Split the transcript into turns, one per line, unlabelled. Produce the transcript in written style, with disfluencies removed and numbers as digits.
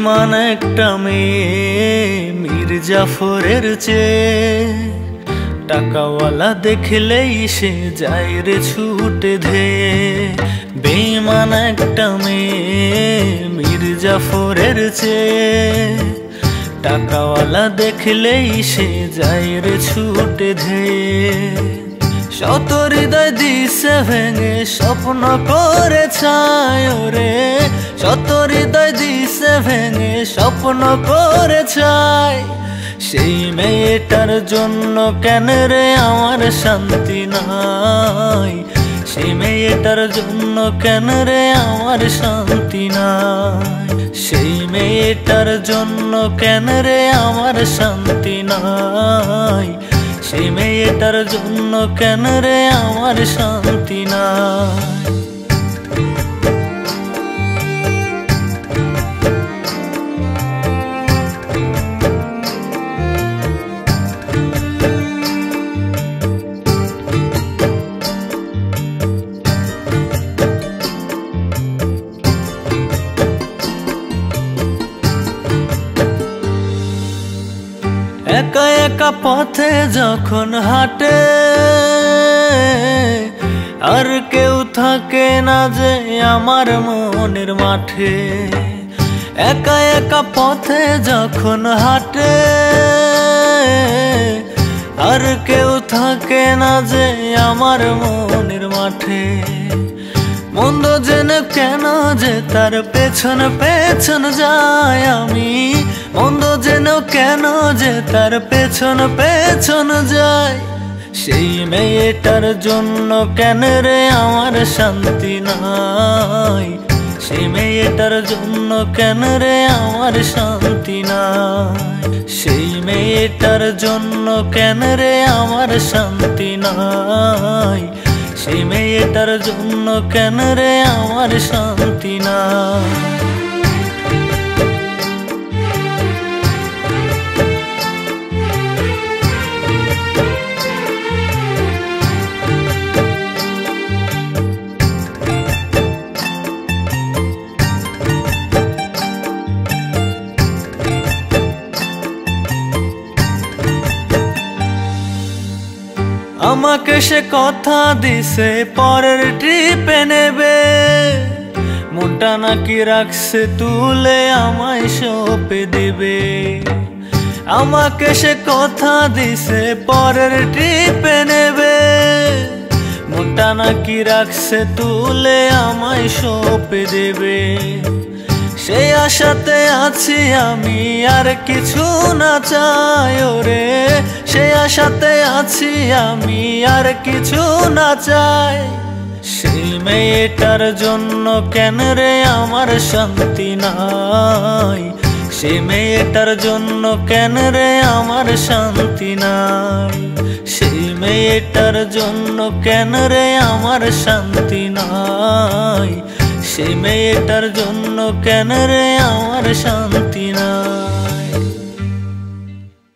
বেঈমান একটা মেয়ে মির্জাফরের চেয়ে টাকাওয়ালা দেখলেই সে যায় রে ছুটে ধেয়ে। বেঈমান একটা মেয়ে মির্জাফরের চেয়ে টাকাওয়ালা দেখলেই সে যায় রে ছুটে ধেয়ে। শত হৃদয় দিছে ভেঙে স্বপ্ন করে ছায় রে, শত হৃদয় দিছে ভেঙে স্বপ্ন করে ছায়। সেই মেয়েটার জন্য কেন রে আমার শান্তি নাই, সেই মেয়েটার জন্য কেন রে আমার শান্তি নাই, সেই মেয়েটার জন্য কেন রে আমার শান্তি নাই, সেই মেয়েটার জন্য কেন রে আমার শান্তি নাই। একা একা পথে যখন হাঁটে আর কেউ থাকে না যে আমার মনের মাঠে। একা একা পথে যখন হাঁটে আর কেউ থাকে না যে আমার মনের মাঠে। মন্দ জেনে কেন যে তার পেছন পেছন যায় আমি, মন্দ যেন কেন যে তার পেছন পেছন যায়। সেই মেয়েটার জন্য কেন রে আমার শান্তি নাই, সেই মেয়েটার জন্য কেন রে আমার শান্তি নাই, সেই মেয়েটার জন্য কেন রে আমার শান্তি নাই, সেই মেয়েটার জন্য কেন রে আমার শান্তি নাই। আমাকে সে কথা দিছে পরের ট্রিপে নেবে, মনটা নাকি রাখছে তুলে আমায় সঁপে দেবে। আমাকে সে কথা দিছে পরের ট্রিপে নেবে, মনটা নাকি রাখছে তুলে আমায় সঁপে দেবে। সেই আশাতে আছি আমি আর কিছু না চাই রে, সেই আশাতে আছি আমি আর কিছু না চাই। সেই মেয়েটার জন্য কেন রে আমার শান্তি নাই, সেই মেয়েটার জন্য কেন রে আমার শান্তি নাই, সেই মেয়েটার জন্য কেন রে আমার শান্তি নাই, সেই মেয়েটার জন্য কেন রে আমার শান্তি নাই।